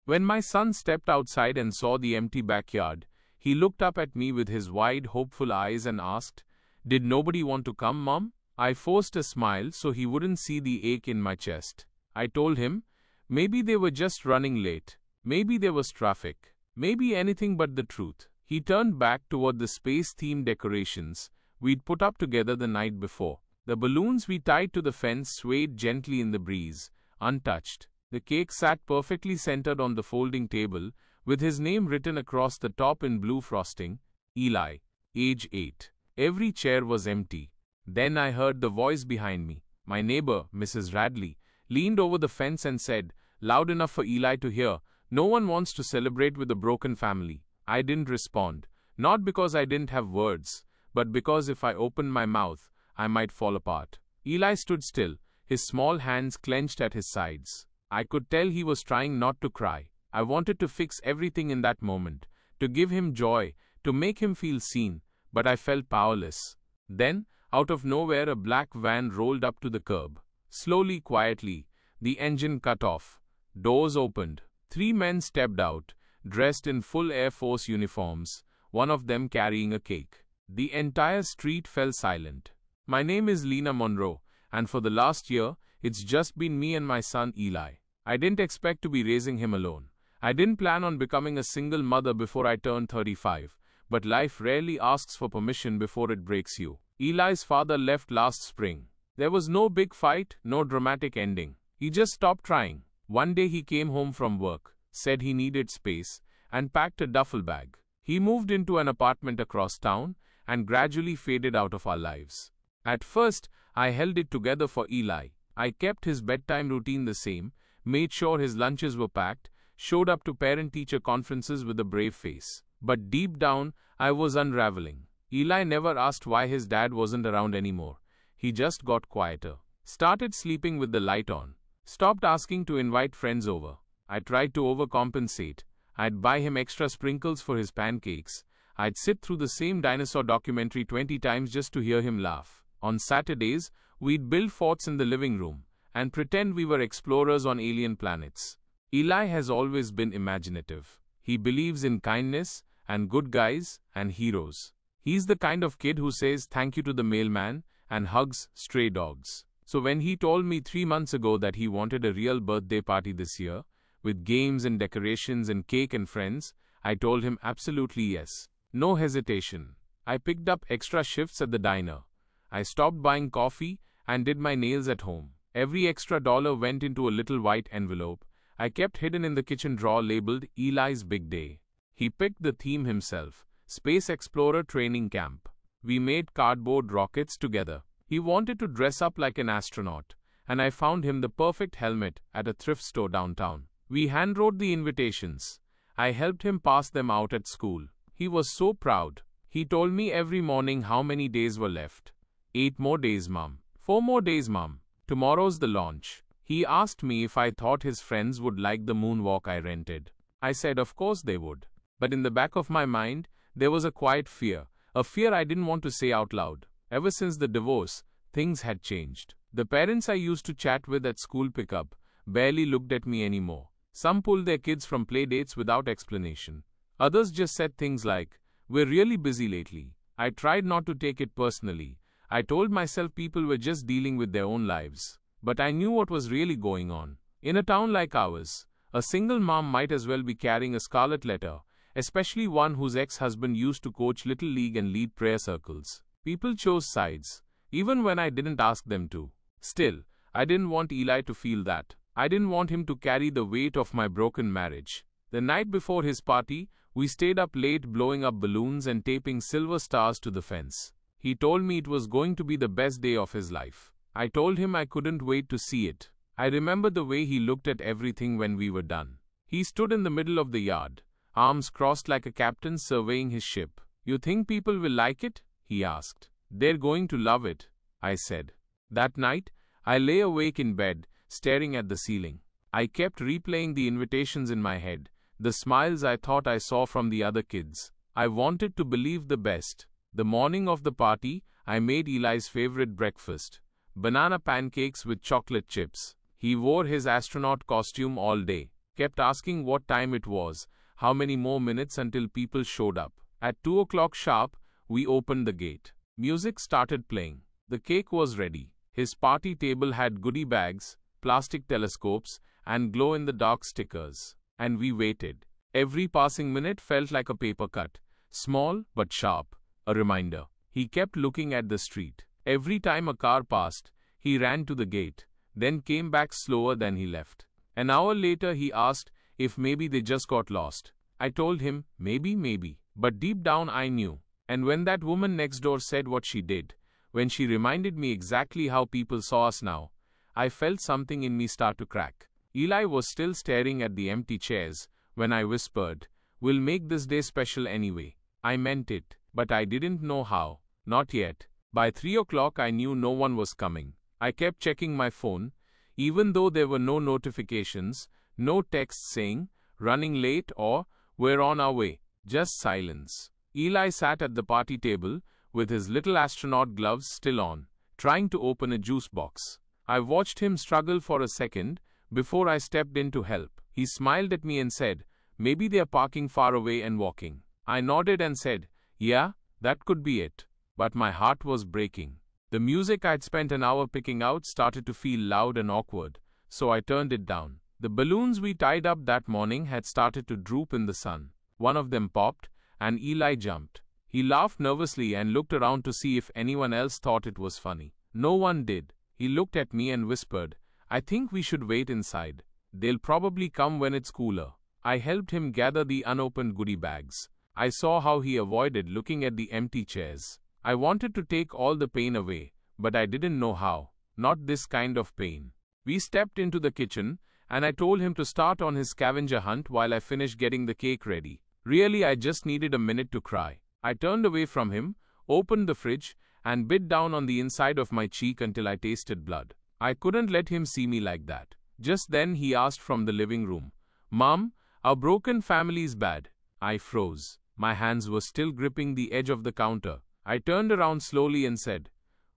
When my son stepped outside and saw the empty backyard, he looked up at me with his wide, hopeful eyes and asked, "Did nobody want to come, Mom?" I forced a smile so he wouldn't see the ache in my chest. I told him, maybe they were just running late. Maybe there was traffic. Maybe anything but the truth. He turned back toward the space-themed decorations we'd put up together the night before. The balloons we tied to the fence swayed gently in the breeze, untouched. The cake sat perfectly centered on the folding table, with his name written across the top in blue frosting, Eli, age 8. Every chair was empty. Then I heard the voice behind me. My neighbor, Mrs. Radley, leaned over the fence and said, loud enough for Eli to hear, "No one wants to celebrate with a broken family." I didn't respond, not because I didn't have words, but because if I opened my mouth, I might fall apart. Eli stood still, his small hands clenched at his sides. I could tell he was trying not to cry. I wanted to fix everything in that moment, to give him joy, to make him feel seen, but I felt powerless. Then, out of nowhere, a black van rolled up to the curb. Slowly, quietly, the engine cut off. Doors opened. 3 men stepped out, dressed in full Air Force uniforms, one of them carrying a cake. The entire street fell silent. My name is Lena Monroe, and for the last year, it's just been me and my son Eli. I didn't expect to be raising him alone. I didn't plan on becoming a single mother before I turned 35, but life rarely asks for permission before it breaks you. Eli's father left last spring. There was no big fight, no dramatic ending. He just stopped trying. One day he came home from work, said he needed space, and packed a duffel bag. He moved into an apartment across town and gradually faded out of our lives. At first, I held it together for Eli. I kept his bedtime routine the same, made sure his lunches were packed, showed up to parent-teacher conferences with a brave face. But deep down, I was unraveling. Eli never asked why his dad wasn't around anymore. He just got quieter. Started sleeping with the light on. Stopped asking to invite friends over. I tried to overcompensate. I'd buy him extra sprinkles for his pancakes. I'd sit through the same dinosaur documentary 20 times just to hear him laugh. On Saturdays, we'd build forts in the living room and pretend we were explorers on alien planets. Eli has always been imaginative. He believes in kindness and good guys and heroes. He's the kind of kid who says thank you to the mailman and hugs stray dogs. So when he told me 3 months ago that he wanted a real birthday party this year, with games and decorations and cake and friends, I told him absolutely yes. No hesitation. I picked up extra shifts at the diner. I stopped buying coffee and did my nails at home. Every extra dollar went into a little white envelope I kept hidden in the kitchen drawer labeled Eli's Big Day. He picked the theme himself, Space Explorer Training Camp. We made cardboard rockets together. He wanted to dress up like an astronaut, and I found him the perfect helmet at a thrift store downtown. We handwrote the invitations. I helped him pass them out at school. He was so proud. He told me every morning how many days were left. 8 more days, Mom. 4 more days, Mom. Tomorrow's the launch. He asked me if I thought his friends would like the moonwalk I rented. I said of course they would. But in the back of my mind, there was a quiet fear. A fear I didn't want to say out loud. Ever since the divorce, things had changed. The parents I used to chat with at school pickup barely looked at me anymore. Some pulled their kids from play dates without explanation. Others just said things like, "We're really busy lately." I tried not to take it personally. I told myself people were just dealing with their own lives. But I knew what was really going on. In a town like ours, a single mom might as well be carrying a scarlet letter, especially one whose ex-husband used to coach Little League and lead prayer circles. People chose sides, even when I didn't ask them to. Still, I didn't want Eli to feel that. I didn't want him to carry the weight of my broken marriage. The night before his party, we stayed up late blowing up balloons and taping silver stars to the fence. He told me it was going to be the best day of his life. I told him I couldn't wait to see it. I remember the way he looked at everything when we were done. He stood in the middle of the yard, arms crossed like a captain surveying his ship. "You think people will like it?" he asked. "They're going to love it," I said. That night, I lay awake in bed, staring at the ceiling. I kept replaying the invitations in my head, the smiles I thought I saw from the other kids. I wanted to believe the best. The morning of the party, I made Eli's favorite breakfast. Banana pancakes with chocolate chips. He wore his astronaut costume all day. kept asking what time it was, how many more minutes until people showed up. At 2 o'clock sharp, we opened the gate. Music started playing. The cake was ready. His party table had goodie bags, plastic telescopes, and glow-in-the-dark stickers. And we waited. Every passing minute felt like a paper cut. Small but sharp. A reminder. He kept looking at the street. Every time a car passed, he ran to the gate, then came back slower than he left. An hour later he asked if maybe they just got lost. I told him, maybe. But deep down I knew. And when that woman next door said what she did, when she reminded me exactly how people saw us now, I felt something in me start to crack. Eli was still staring at the empty chairs when I whispered, "We'll make this day special anyway." I meant it, but I didn't know how. Not yet. By 3 o'clock I knew no one was coming. I kept checking my phone, even though there were no notifications, no texts saying, "running late" or "we're on our way." Just silence. Eli sat at the party table, with his little astronaut gloves still on, trying to open a juice box. I watched him struggle for a second, before I stepped in to help. He smiled at me and said, "Maybe they're parking far away and walking." I nodded and said, "Yeah, that could be it." But my heart was breaking. The music I'd spent an hour picking out started to feel loud and awkward, so I turned it down. The balloons we tied up that morning had started to droop in the sun. One of them popped, and Eli jumped. He laughed nervously and looked around to see if anyone else thought it was funny. No one did. He looked at me and whispered, "I think we should wait inside. They'll probably come when it's cooler." I helped him gather the unopened goodie bags. I saw how he avoided looking at the empty chairs. I wanted to take all the pain away, but I didn't know how. Not this kind of pain. We stepped into the kitchen, and I told him to start on his scavenger hunt while I finished getting the cake ready. Really, I just needed a minute to cry. I turned away from him, opened the fridge, and bit down on the inside of my cheek until I tasted blood. I couldn't let him see me like that. Just then he asked from the living room, "Mom, our broken family's bad." I froze. My hands were still gripping the edge of the counter. I turned around slowly and said,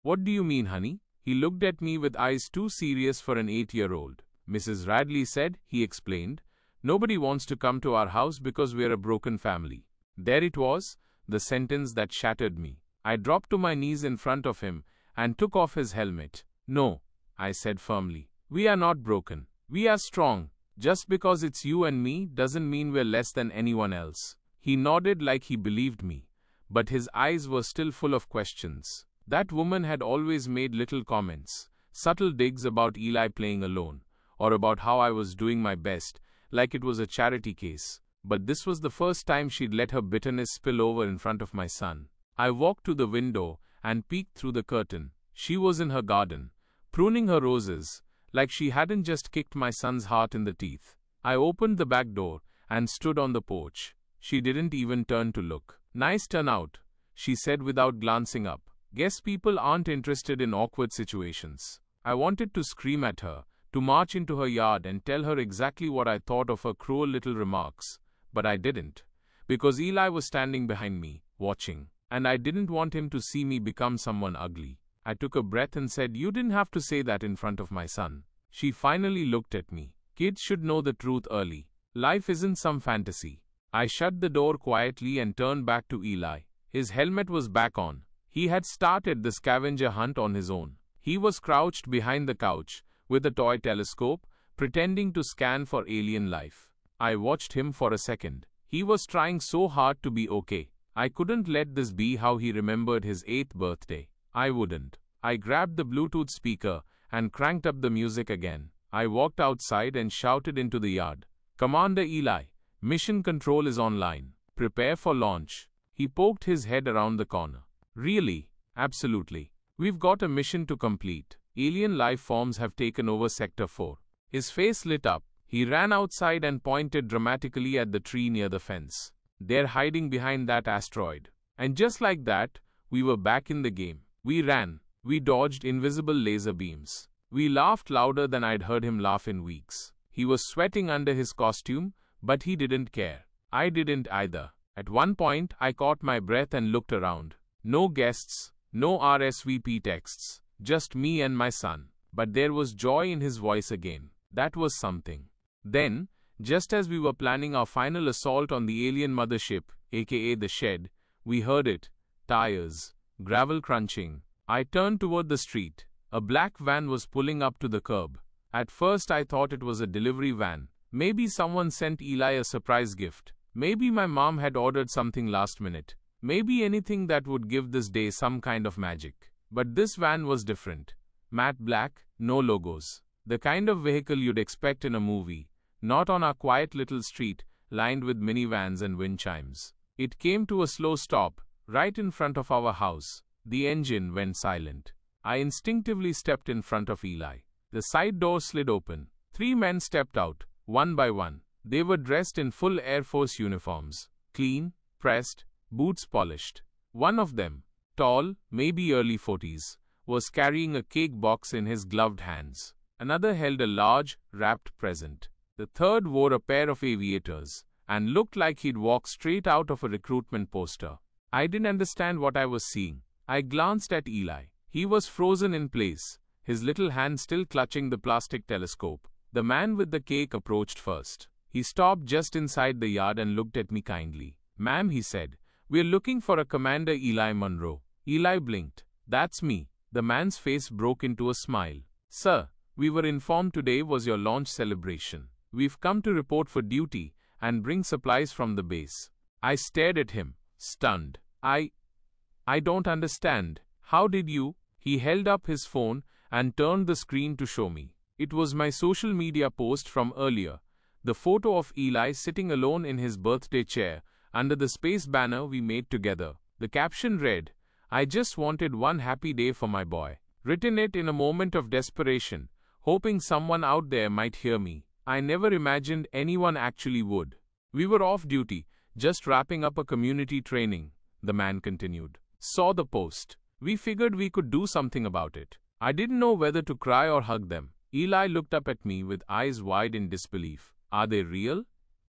"What do you mean, honey?" He looked at me with eyes too serious for an 8-year-old. "Mrs. Radley said," he explained, "nobody wants to come to our house because we're a broken family." There it was, the sentence that shattered me. I dropped to my knees in front of him and took off his helmet. "No," I said firmly. "We are not broken. We are strong. Just because it's you and me doesn't mean we're less than anyone else." He nodded like he believed me, but his eyes were still full of questions. That woman had always made little comments, subtle digs about Eli playing alone, or about how I was doing my best, like it was a charity case. But this was the first time she'd let her bitterness spill over in front of my son. I walked to the window and peeked through the curtain. She was in her garden, pruning her roses, like she hadn't just kicked my son's heart in the teeth. I opened the back door and stood on the porch. She didn't even turn to look. "Nice turnout," she said without glancing up. "Guess people aren't interested in awkward situations." I wanted to scream at her, to march into her yard and tell her exactly what I thought of her cruel little remarks. But I didn't, because Eli was standing behind me, watching, and I didn't want him to see me become someone ugly. I took a breath and said, "You didn't have to say that in front of my son." She finally looked at me. "Kids should know the truth early. Life isn't some fantasy." I shut the door quietly and turned back to Eli. His helmet was back on. He had started the scavenger hunt on his own. He was crouched behind the couch, with a toy telescope, pretending to scan for alien life. I watched him for a second. He was trying so hard to be okay. I couldn't let this be how he remembered his 8th birthday. I wouldn't. I grabbed the Bluetooth speaker and cranked up the music again. I walked outside and shouted into the yard, "Commander Eli, Mission Control is online. Prepare for launch." He poked his head around the corner. "Really?" "Absolutely. We've got a mission to complete. Alien life forms have taken over Sector 4. His face lit up. He ran outside and pointed dramatically at the tree near the fence. "They're hiding behind that asteroid." And just like that, we were back in the game. We ran. We dodged invisible laser beams. We laughed louder than I'd heard him laugh in weeks. He was sweating under his costume, but he didn't care. I didn't either. At one point, I caught my breath and looked around. No guests, no RSVP texts, just me and my son. But there was joy in his voice again. That was something. Then, Just as we were planning our final assault on the alien mothership, aka the shed, we heard it. Tires. Gravel crunching. I turned toward the street. A black van was pulling up to the curb. At first I thought it was a delivery van. Maybe someone sent Eli a surprise gift. Maybe my mom had ordered something last minute. Maybe anything that would give this day some kind of magic. But this van was different. Matte black, no logos. The kind of vehicle you'd expect in a movie. Not on our quiet little street, lined with minivans and wind chimes. It came to a slow stop, right in front of our house. The engine went silent. I instinctively stepped in front of Eli. The side door slid open. 3 men stepped out, one by one. They were dressed in full Air Force uniforms. Clean, pressed, boots polished. One of them, tall, maybe early 40s, was carrying a cake box in his gloved hands. Another held a large, wrapped present. The third wore a pair of aviators and looked like he'd walked straight out of a recruitment poster. I didn't understand what I was seeing. I glanced at Eli. He was frozen in place, his little hand still clutching the plastic telescope. The man with the cake approached first. He stopped just inside the yard and looked at me kindly. "Ma'am," he said, "we're looking for a Commander Eli Monroe." Eli blinked. "That's me." The man's face broke into a smile. "Sir, we were informed today was your launch celebration. We've come to report for duty and bring supplies from the base." I stared at him, stunned. I don't understand. How did you? He held up his phone and turned the screen to show me. It was my social media post from earlier. The photo of Eli sitting alone in his birthday chair under the space banner we made together. The caption read, "I just wanted one happy day for my boy." Written it in a moment of desperation, hoping someone out there might hear me. I never imagined anyone actually would. "We were off duty, just wrapping up a community training," the man continued. "Saw the post. We figured we could do something about it." I didn't know whether to cry or hug them. Eli looked up at me with eyes wide in disbelief. "Are they real?"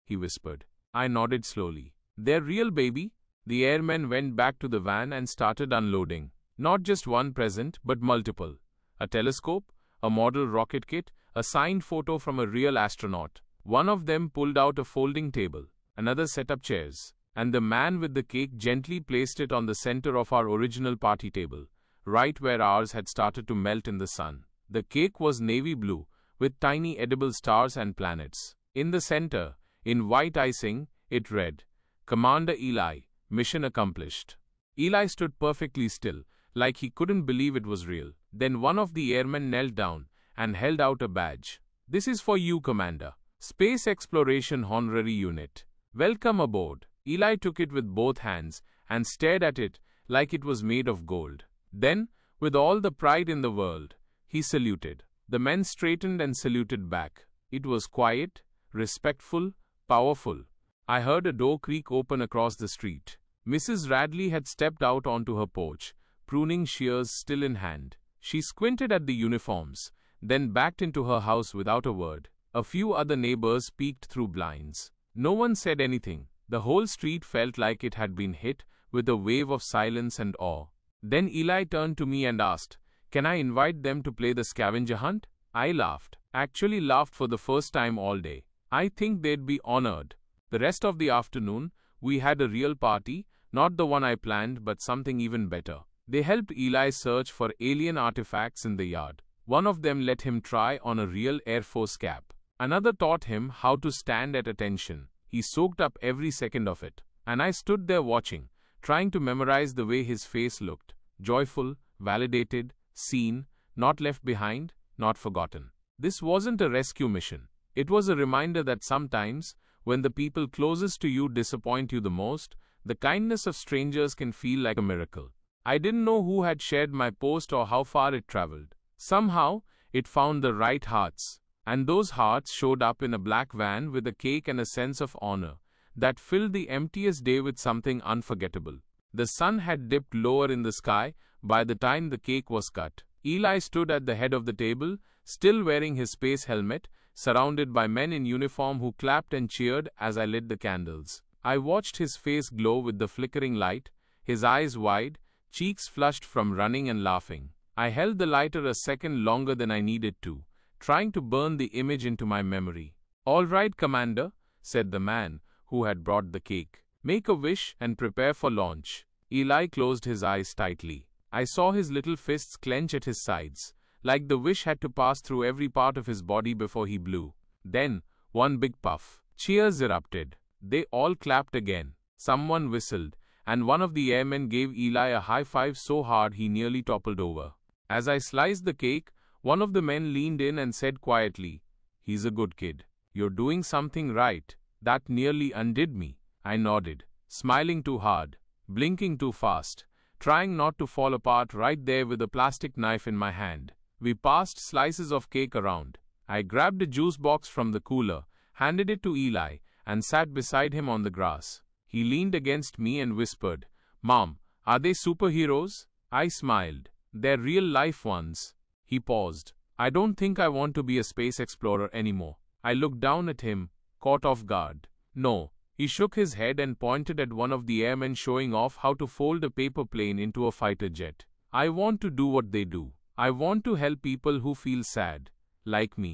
he whispered. I nodded slowly. "They're real, baby." The airmen went back to the van and started unloading. Not just one present, but multiple. A telescope, a model rocket kit, a signed photo from a real astronaut. One of them pulled out a folding table. Another set up chairs. And the man with the cake gently placed it on the center of our original party table, right where ours had started to melt in the sun. The cake was navy blue, with tiny edible stars and planets. In the center, in white icing, it read, "Commander Eli, mission accomplished." Eli stood perfectly still, like he couldn't believe it was real. Then one of the airmen knelt down and held out a badge. "This is for you, Commander. Space Exploration Honorary Unit. Welcome aboard." Eli took it with both hands and stared at it like it was made of gold. Then, with all the pride in the world, he saluted. The men straightened and saluted back. It was quiet, respectful, powerful. I heard a door creak open across the street. Mrs. Radley had stepped out onto her porch, pruning shears still in hand. She squinted at the uniforms, then backed into her house without a word. A few other neighbors peeked through blinds. No one said anything. The whole street felt like it had been hit with a wave of silence and awe. Then Eli turned to me and asked, "Can I invite them to play the scavenger hunt?" I laughed. Actually laughed for the first time all day. I think they'd be honored. The rest of the afternoon, we had a real party, not the one I planned, but something even better. They helped Eli search for alien artifacts in the yard. One of them let him try on a real Air Force cap. Another taught him how to stand at attention. He soaked up every second of it. And I stood there watching, trying to memorize the way his face looked. Joyful, validated, seen, not left behind, not forgotten. This wasn't a rescue mission. It was a reminder that sometimes, when the people closest to you disappoint you the most, the kindness of strangers can feel like a miracle. I didn't know who had shared my post or how far it traveled. Somehow, it found the right hearts. And those hearts showed up in a black van with a cake and a sense of honor that filled the emptiest day with something unforgettable. The sun had dipped lower in the sky by the time the cake was cut. Eli stood at the head of the table, still wearing his space helmet, surrounded by men in uniform who clapped and cheered as I lit the candles. I watched his face glow with the flickering light, his eyes wide, cheeks flushed from running and laughing. I held the lighter a second longer than I needed to, trying to burn the image into my memory. "All right, Commander," said the man who had brought the cake. "Make a wish and prepare for launch." Eli closed his eyes tightly. I saw his little fists clench at his sides, like the wish had to pass through every part of his body before he blew. Then, one big puff. Cheers erupted. They all clapped again. Someone whistled, and one of the airmen gave Eli a high five so hard he nearly toppled over. As I sliced the cake, one of the men leaned in and said quietly, "He's a good kid. You're doing something right." That nearly undid me. I nodded, smiling too hard, blinking too fast, trying not to fall apart right there with a plastic knife in my hand. We passed slices of cake around. I grabbed a juice box from the cooler, handed it to Eli, and sat beside him on the grass. He leaned against me and whispered, "Mom, are they superheroes?" I smiled. "They're real-life ones." He paused. "I don't think I want to be a space explorer anymore." I looked down at him, caught off guard. "No." He shook his head and pointed at one of the airmen showing off how to fold a paper plane into a fighter jet. "I want to do what they do. I want to help people who feel sad, like me."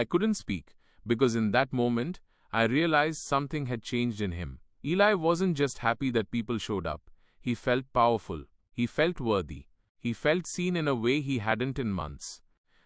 I couldn't speak, because in that moment, I realized something had changed in him. Eli wasn't just happy that people showed up. He felt powerful. He felt worthy. He felt seen in a way he hadn't in months.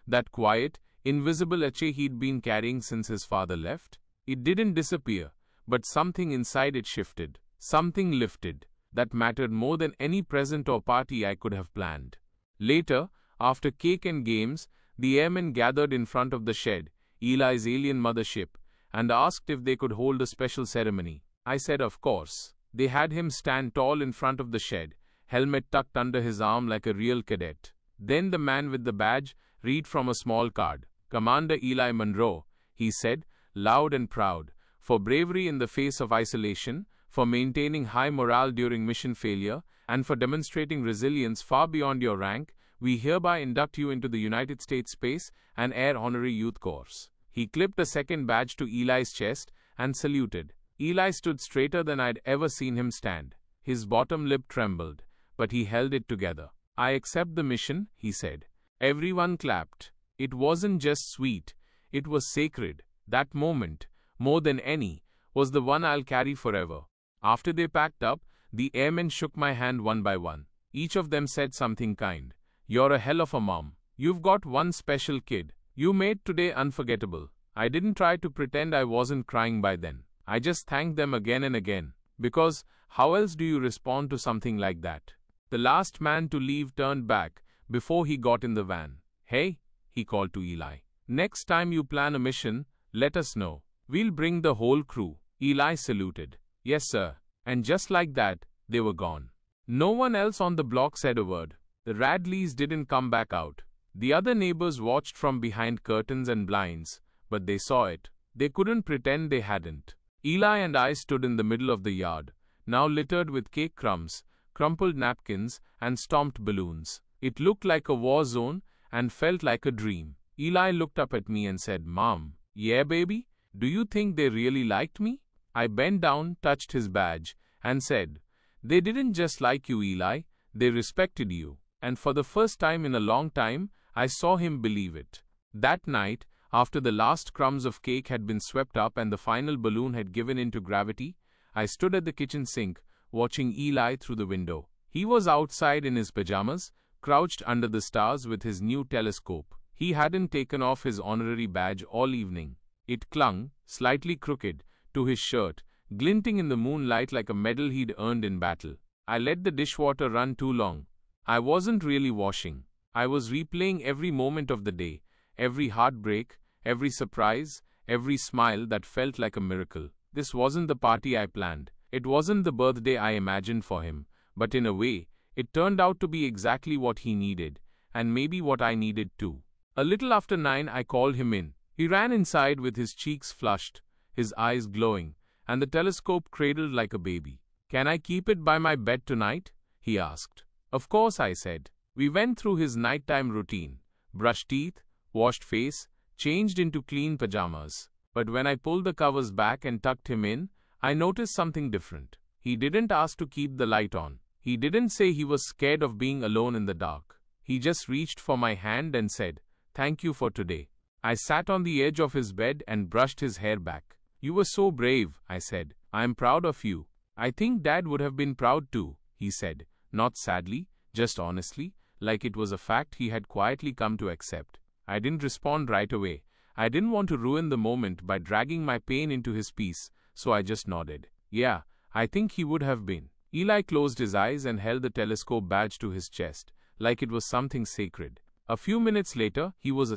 That quiet, invisible etche he'd been carrying since his father left, it didn't disappear, but something inside it shifted. Something lifted, that mattered more than any present or party I could have planned. Later, after cake and games, the airmen gathered in front of the shed, Eli's alien mothership, and asked if they could hold a special ceremony. I said of course. They had him stand tall in front of the shed, helmet tucked under his arm like a real cadet. Then the man with the badge read from a small card. "Commander Eli Monroe," he said, loud and proud, "for bravery in the face of isolation, for maintaining high morale during mission failure, and for demonstrating resilience far beyond your rank, we hereby induct you into the United States Space and Air Honorary Youth Corps." He clipped a second badge to Eli's chest and saluted. Eli stood straighter than I'd ever seen him stand. His bottom lip trembled, but he held it together. "I accept the mission," he said. Everyone clapped. It wasn't just sweet, it was sacred. That moment, more than any, was the one I'll carry forever. After they packed up, the airmen shook my hand one by one. Each of them said something kind. "You're a hell of a mom. You've got one special kid. You made today unforgettable." I didn't try to pretend I wasn't crying by then. I just thanked them again and again. Because, how else do you respond to something like that? The last man to leave turned back before he got in the van. "Hey," he called to Eli. "Next time you plan a mission, let us know. We'll bring the whole crew." Eli saluted. "Yes, sir." And just like that, they were gone. No one else on the block said a word. The Radleys didn't come back out. The other neighbors watched from behind curtains and blinds, but they saw it. They couldn't pretend they hadn't. Eli and I stood in the middle of the yard, now littered with cake crumbs, crumpled napkins, and stomped balloons. It looked like a war zone and felt like a dream. Eli looked up at me and said, "Mom, yeah baby, do you think they really liked me?" I bent down, touched his badge, and said, "They didn't just like you, Eli, they respected you." And for the first time in a long time, I saw him believe it. That night, after the last crumbs of cake had been swept up and the final balloon had given in to gravity, I stood at the kitchen sink, watching Eli through the window. He was outside in his pajamas, crouched under the stars with his new telescope. He hadn't taken off his honorary badge all evening. It clung, slightly crooked, to his shirt, glinting in the moonlight like a medal he'd earned in battle. I let the dishwater run too long. I wasn't really washing. I was replaying every moment of the day, every heartbreak, every surprise, every smile that felt like a miracle. This wasn't the party I planned. It wasn't the birthday I imagined for him. But in a way, it turned out to be exactly what he needed, and maybe what I needed too. A little after 9, I called him in. He ran inside with his cheeks flushed, his eyes glowing, and the telescope cradled like a baby. "Can I keep it by my bed tonight?" he asked. "Of course," I said. We went through his nighttime routine, brushed teeth, washed face, changed into clean pajamas. But when I pulled the covers back and tucked him in, I noticed something different. He didn't ask to keep the light on. He didn't say he was scared of being alone in the dark. He just reached for my hand and said, "Thank you for today." I sat on the edge of his bed and brushed his hair back. You were so brave, I said. I am proud of you. I think Dad would have been proud too, he said, not sadly, just honestly, like it was a fact he had quietly come to accept. I didn't respond right away. I didn't want to ruin the moment by dragging my pain into his peace, so I just nodded. Yeah, I think he would have been. Eli closed his eyes and held the telescope badge to his chest, like it was something sacred. A few minutes later, he was